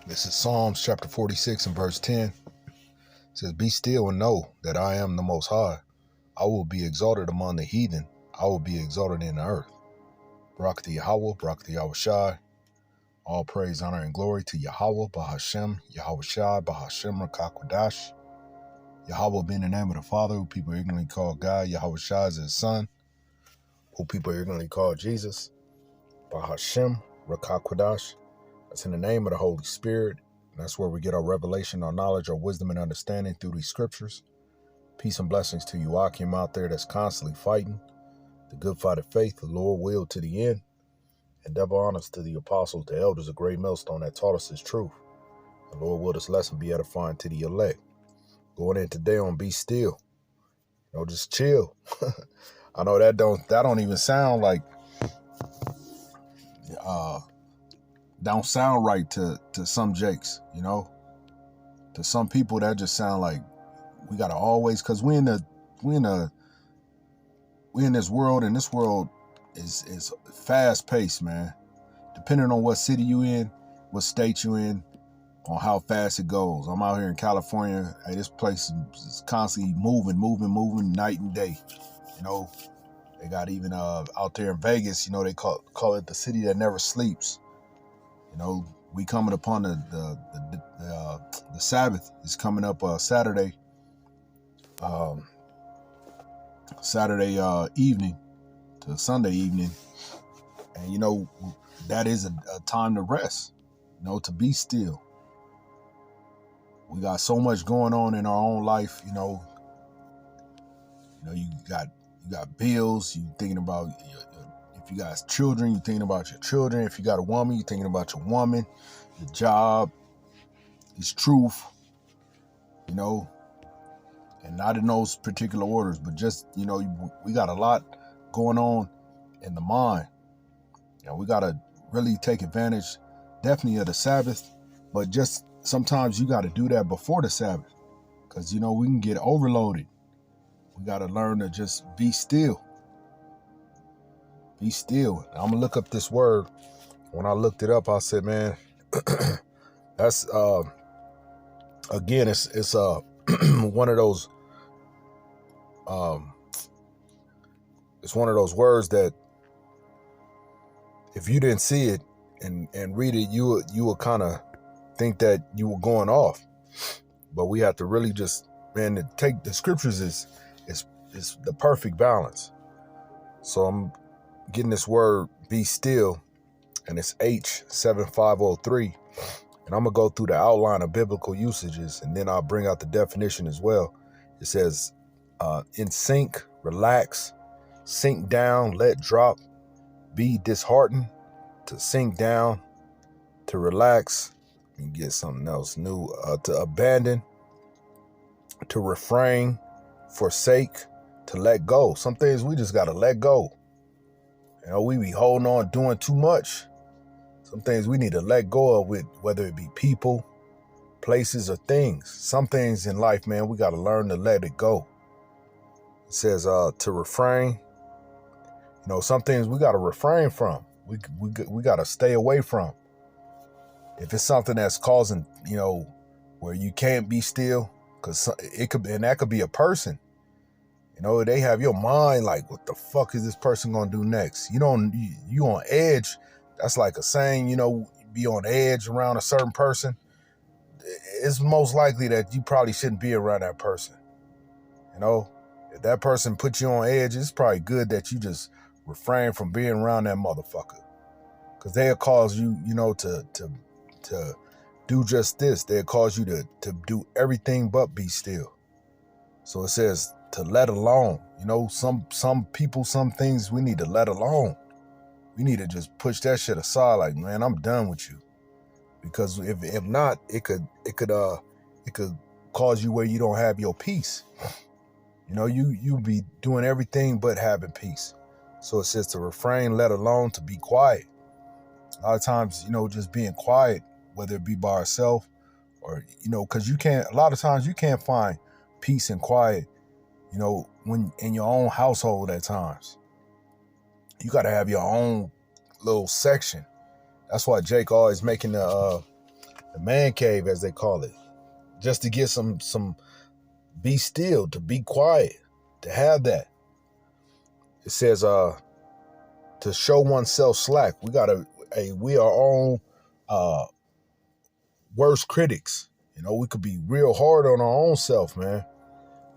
This is Psalms chapter 46 and verse 10. It says, "Be still and know that I am the Most High. I will be exalted among the heathen. I will be exalted in the earth." Barak to Yahweh, Barak to Yahushai. All praise, honor, and glory to Yahweh, Bahashem, Yahushai, Bahashem, Rakakwadash. Yahweh being the name of the Father, who people ignorantly call God. Yahushai is his son, who people ignorantly call Jesus. Bahashem, Rakakwadash. That's in the name of the Holy Spirit. And that's where we get our revelation, our knowledge, our wisdom, and understanding through these scriptures. Peace and blessings to you, Akim, out there that's constantly fighting the good fight of faith, the Lord will to the end. And double honors to the apostles, the elders, of great millstone that taught us his truth. The Lord will this lesson be edifying to the elect. Going in today on Be Still. Just chill. I know that don't even sound like don't sound right to some jakes, To some people that just sound like we gotta always, because we in this world, and this world is fast paced, man. Depending on what city you in, what state you in, on how fast it goes. I'm out here in California. Hey, this place is constantly moving night and day. They got even out there in Vegas, they call it the city that never sleeps. We coming upon the Sabbath is coming up Saturday. Saturday evening to Sunday evening, and that is a time to rest. To be still. We got so much going on in our own life. You got bills. You thinking about if you got children, you thinking about your children. If you got a woman, you thinking about your woman. Your job, his truth. And not in those particular orders, but just, we got a lot going on in the mind. We got to really take advantage, definitely, of the Sabbath, but just sometimes you got to do that before the Sabbath, because, we can get overloaded. We got to learn to just be still. Be still. I'm going to look up this word. When I looked it up, I said, man, that's, again, it's one of those, it's one of those words that if you didn't see it and read it, you would kind of think that you were going off. But we have to really just, man, to take the scriptures is the perfect balance. So I'm getting this word, be still, and it's H7503. And I'm going to go through the outline of biblical usages, and then I'll bring out the definition as well. It says, in sync, relax, sink down, let drop, be disheartened, to sink down, to relax, and get something else new, to abandon, to refrain, forsake, to let go. Some things we just got to let go. We be holding on, doing too much. Some things we need to let go of, with whether it be people, places, or things. Some things in life, man, we got to learn to let it go. It says to refrain. Some things we got to refrain from. We got to stay away from. If it's something that's causing, where you can't be still, because it could, and that could be a person. They have your mind like, what the fuck is this person gonna do next? You on edge. That's like a saying, be on edge around a certain person. It's most likely that you probably shouldn't be around that person. If that person puts you on edge, it's probably good that you just refrain from being around that motherfucker. Because they'll cause you, to do just this. They'll cause you to do everything but be still. So it says to let alone. Some people, some things we need to let alone. We need to just push that shit aside. Like, man, I'm done with you. Because if not, it could cause you where you don't have your peace. You be doing everything but having peace. So it says to refrain, let alone, to be quiet. A lot of times, just being quiet, whether it be by ourselves or, because a lot of times you can't find peace and quiet, when in your own household at times. You got to have your own little section. That's why Jake always making the the man cave, as they call it, just to get some be still, to be quiet, to have that. It says to show oneself slack. We are our own worst critics. We could be real hard on our own self, man.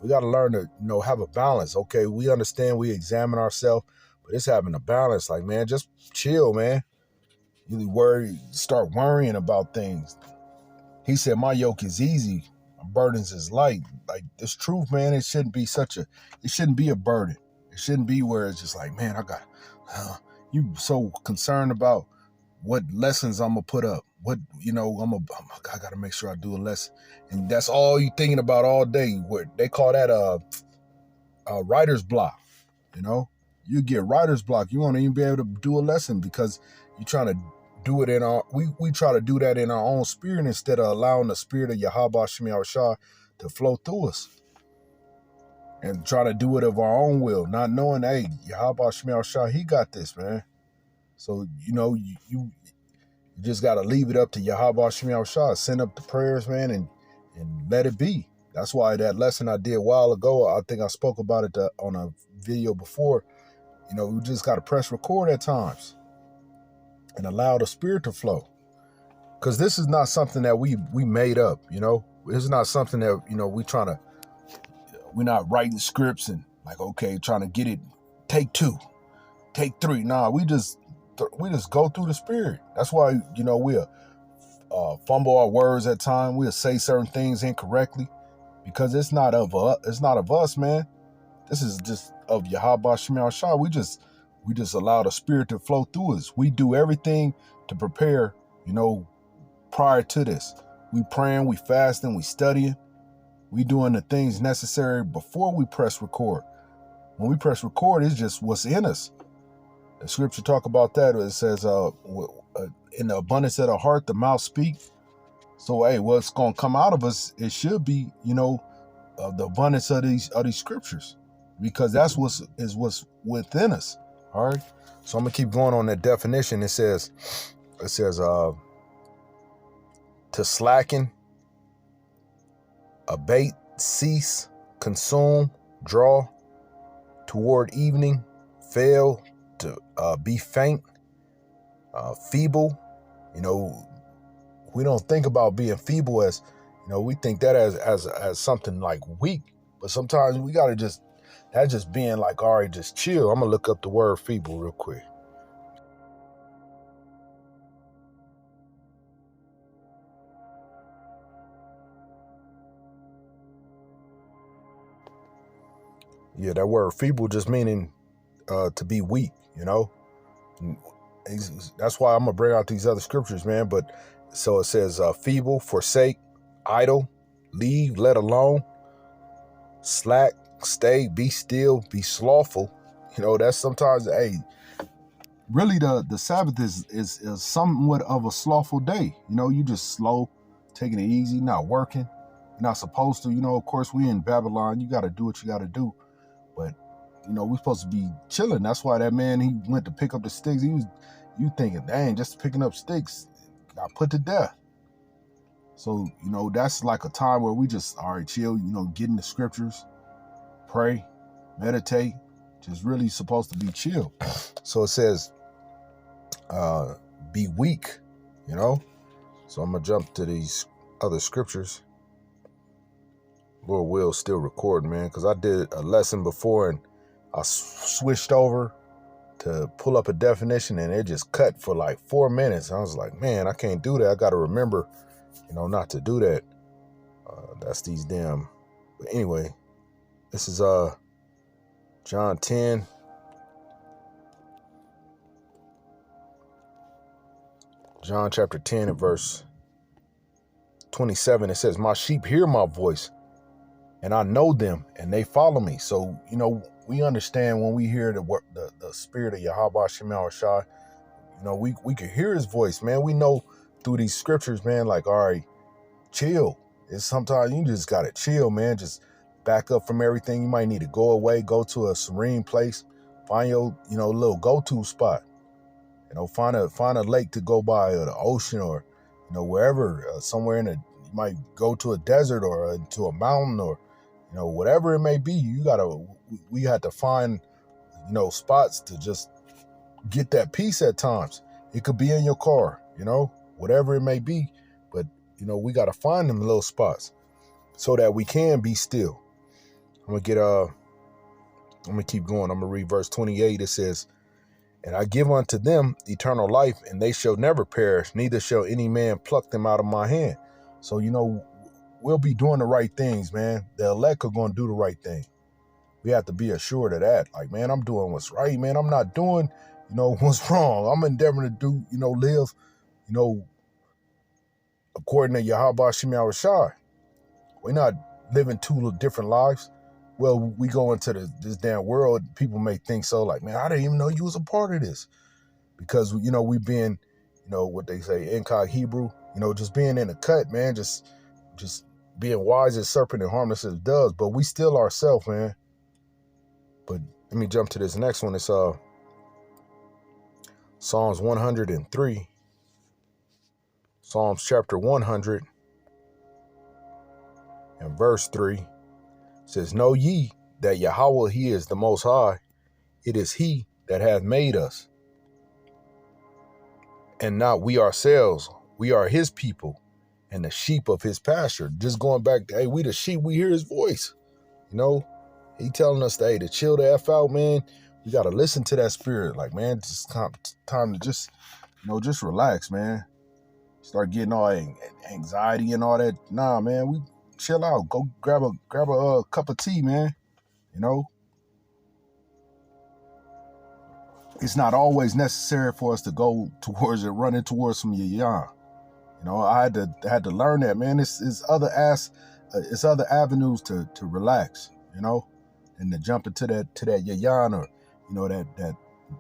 We got to learn to, have a balance. Okay, we understand, we examine ourselves, but it's having a balance. Like, man, just chill, man. You start worrying about things. He said, my yoke is easy, my burdens is light. Like, this truth, man, it shouldn't be a burden. It shouldn't be where it's just like, man, you so concerned about what lessons I'm going to put up. I got to make sure I do a lesson. And that's all you thinking about all day. What they call that writer's block. You get writer's block. You won't even be able to do a lesson because you're trying to do it we try to do that in our own spirit instead of allowing the spirit of Yahweh Shem Shah to flow through us and try to do it of our own will, not knowing, hey, Yahweh Shem Shah, he got this, man. So, you just got to leave it up to Yahweh Shem Shah. Send up the prayers, man, and let it be. That's why that lesson I did a while ago, I think I spoke about it on a video before. We just got to press record at times and allow the spirit to flow. Because this is not something that we made up, This is not something that, we're not writing scripts and like, okay, trying to get it, take 2, take 3. Nah, we just go through the spirit. That's why, we'll fumble our words at times. We'll say certain things incorrectly because it's not of us, man. This is just of Yahweh Shem Shah. We just allow the spirit to flow through us. We do everything to prepare, prior to this. We praying, we fasting, we studying. We doing the things necessary before we press record. When we press record, it's just what's in us. The scripture talk about that. It says, in the abundance of the heart, the mouth speaks. So, hey, what's going to come out of us, it should be, the abundance of these scriptures, because that's what's within us. All right. So I'm gonna keep going on that definition. It says, to slacken, abate, cease, consume, draw, toward evening, fail, to be faint, feeble. We don't think about being feeble as, we think that as something like weak, but sometimes we gotta that's just being like, all right, just chill. I'm gonna look up the word feeble real quick. Yeah, that word feeble just meaning to be weak, That's why I'm gonna bring out these other scriptures, man. But so it says feeble, forsake, idle, leave, let alone, slack, stay, be still, be slothful. That's sometimes, hey, really the Sabbath is somewhat of a slothful day. You just slow, taking it easy, not working. You're not supposed to. Of course, we in Babylon. You got to do what you got to do. But, we're supposed to be chilling. That's why that man, he went to pick up the sticks. You thinking, dang, just picking up sticks, got put to death. So, that's like a time where we just, all right, chill, get in the scriptures, pray, meditate, just really supposed to be chill. So it says, be weak, So I'm going to jump to these other scriptures. Lord will still record, man, because I did a lesson before and I switched over to pull up a definition and it just cut for like 4 minutes. I was like, man, I can't do that. I got to remember, not to do that. That's these damn. But anyway, this is John 10. John chapter 10 and verse 27. It says, my sheep hear my voice and I know them and they follow me. So, we understand when we hear the spirit of Yahweh Shem Shah, we can hear his voice, man. We know through these scriptures, man, like, all right, chill. It's sometimes you just got to chill, man. Just back up from everything. You might need to go away, go to a serene place, find your, little go-to spot. Find a lake to go by, or the ocean, or wherever, somewhere you might go to a desert or to a mountain or, whatever it may be. We had to find, spots to just get that peace at times. It could be in your car, whatever it may be. But, we got to find them little spots so that we can be still. I'm going to keep going. I'm going to read verse 28. It says, "And I give unto them eternal life, and they shall never perish, neither shall any man pluck them out of my hand." So, we'll be doing the right things, man. The elect are going to do the right thing. We have to be assured of that. Like, man, I'm doing what's right, man. I'm not doing, what's wrong. I'm endeavoring to do, live, according to Yahweh Shem Yahushai. We're not living two different lives. Well, we go into this damn world, people may think so, like, man, I didn't even know you was a part of this. Because, we've been, what they say, incog Hebrew, just being in the cut, man, just being wise as serpent and harmless as doves. But we still ourselves, man. But let me jump to this next one. It's Psalms 103. Psalms chapter 100 and verse 3 says, "Know ye that Yahweh, he is the most high. It is he that hath made us, and not we ourselves. We are his people and the sheep of his pasture." Just going back to, hey, we the sheep, we hear his voice. He telling us, hey, to chill the F out, man. We got to listen to that spirit. Like, man, it's time to just, just relax, man. Start getting all anxiety and all that. Nah, man, we chill out. Go grab a cup of tea, man. It's not always necessary for us to go towards it, running towards some yayan. I had to learn that, man. It's other avenues to relax, and to jump into that yayan or, that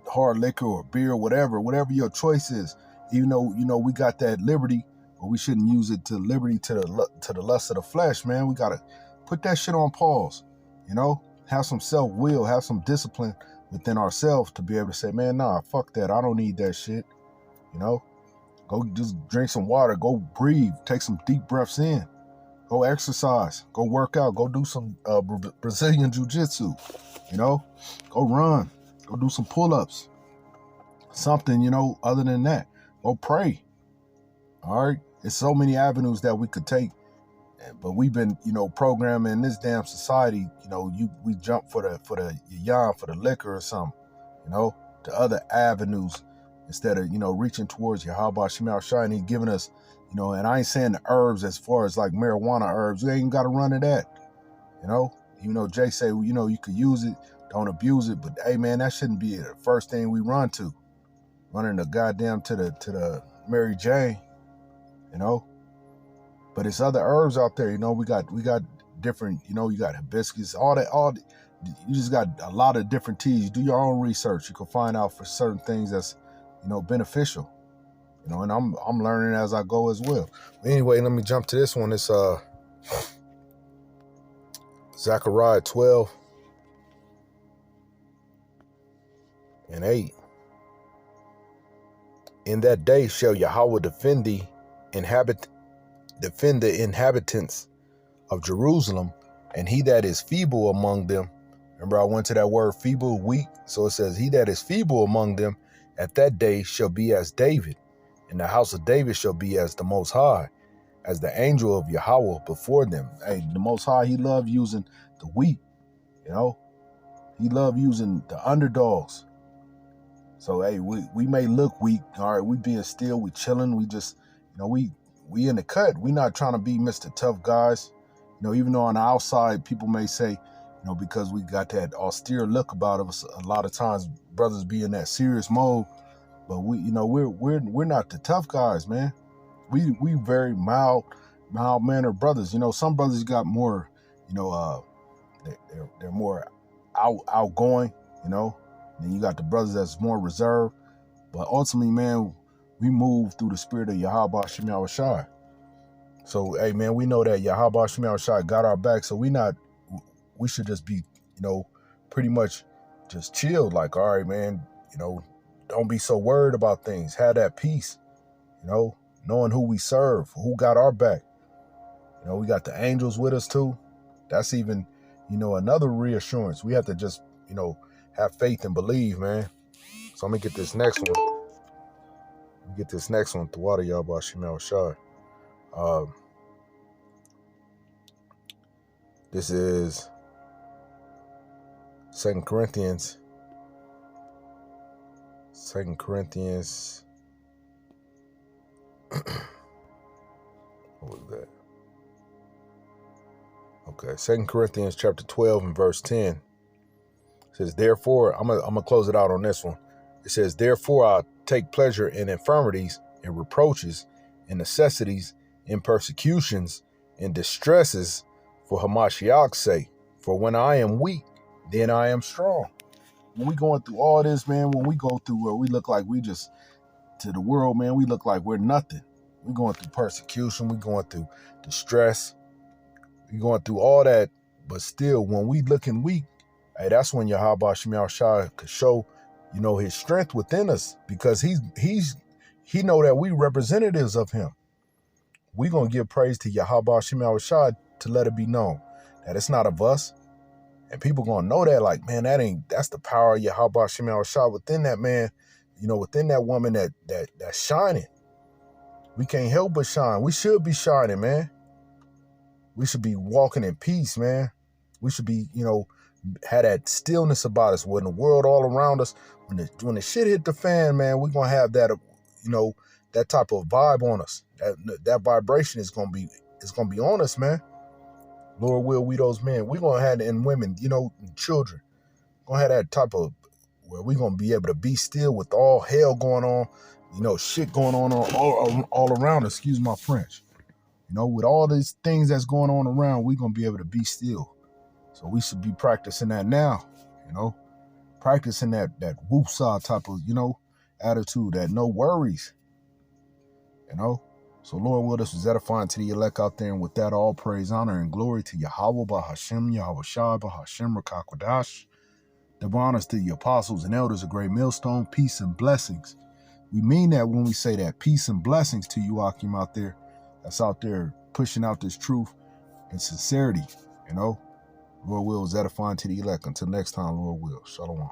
hard liquor or beer, whatever your choice is. Even though, we got that liberty, but we shouldn't use it to liberty to the lust of the flesh, man. We got to put that shit on pause, have some self-will, have some discipline within ourselves to be able to say, man, nah, fuck that. I don't need that shit, Go just drink some water, go breathe, take some deep breaths in, go exercise, go work out, go do some Brazilian jiu-jitsu, go run, go do some pull-ups, something, other than that. Go pray. All right. There's so many avenues that we could take, but we've been, programming in this damn society. We jump for the yarn, for the liquor or something, to other avenues instead of, reaching towards Yahweh Shem Yahushai. And he's giving us, and I ain't saying the herbs as far as like marijuana herbs. You ain't got to run to that, Even though Jay say, you could use it, don't abuse it. But hey, man, that shouldn't be the first thing we run to. Running the goddamn to the Mary Jane, But it's other herbs out there, we got different, you got hibiscus, you just got a lot of different teas. You do your own research. You can find out for certain things that's, beneficial, and I'm learning as I go as well. Anyway, let me jump to this one. It's Zechariah 12 and 8. "In that day shall Yahweh defend the inhabitants of Jerusalem, and he that is feeble among them." Remember, I went to that word feeble, weak. So it says, "He that is feeble among them at that day shall be as David, and the house of David shall be as the Most High, as the angel of Yahweh before them." Hey, the Most High, he loved using the weak, He loved using the underdogs. So, hey, we may look weak. All right, we being still, we chilling. We just, we in the cut. We not trying to be Mr. Tough guys. Even though on the outside, people may say, because we got that austere look about us, a lot of times brothers be in that serious mode. But we're not the tough guys, man. We very mild-mannered brothers. Some brothers got more, they're more outgoing, and you got the brothers that's more reserved. But ultimately, man, we move through the spirit of Yahweh Shem Yahushai. So, hey, man, we know that Yahweh Shem Yahushai got our back. So we should just be, pretty much just chilled. Like, all right, man, don't be so worried about things. Have that peace, knowing who we serve, who got our back. You know, we got the angels with us too. That's even, another reassurance. We have to just, have faith and believe, man. So I'm gonna get this next one. The water y'all by Shemel Shai. This is 2 Corinthians. 2 Corinthians. What was that? Okay, 2 Corinthians chapter 12 and verse 10. It says, therefore, I'm gonna close it out on this one. It says, therefore I take pleasure in infirmities and reproaches and necessities and persecutions and distresses for Hamashiach's sake. For when I am weak, then I am strong. When we going through all this, man, when we go through where we look like we just, to the world, man, we look like we're nothing. We're going through persecution. We're going through distress. We're going through all that. But still, when we looking weak, hey, that's when Yahweh Shemel Shai could show, his strength within us, because he know that we representatives of him. We're going to give praise to Yahweh Shemel Shai to let it be known that it's not of us. And people going to know that, like, man, that's the power of Yahweh Shemel Shai within that man, within that woman that's shining. We can't help but shine. We should be shining, man. We should be walking in peace, man. We should be, have that stillness about us. When the world all around us, when the shit hit the fan, man, we're going to have that, that type of vibe on us. That vibration is going to be on us, man. Lord will, we those men. We're going to have, and women, and children. Going to have that type of, where we're going to be able to be still with all hell going on, shit going on all around us, excuse my French. With all these things that's going on around, we're going to be able to be still. So we should be practicing that now, practicing that woosah type of, attitude, that no worries, So Lord will, this was edifying to the elect out there. And with that, all praise, honor, and glory to Yahweh Bahashem, Yahweh Shai Bahashem Rakakwadash. Double honors to the apostles and elders of Great Millstone, peace and blessings. We mean that when we say that, peace and blessings to you, Akim, out there, that's out there pushing out this truth and sincerity, Lord will is edifying to the elect. Until next time, Lord will. Shalom.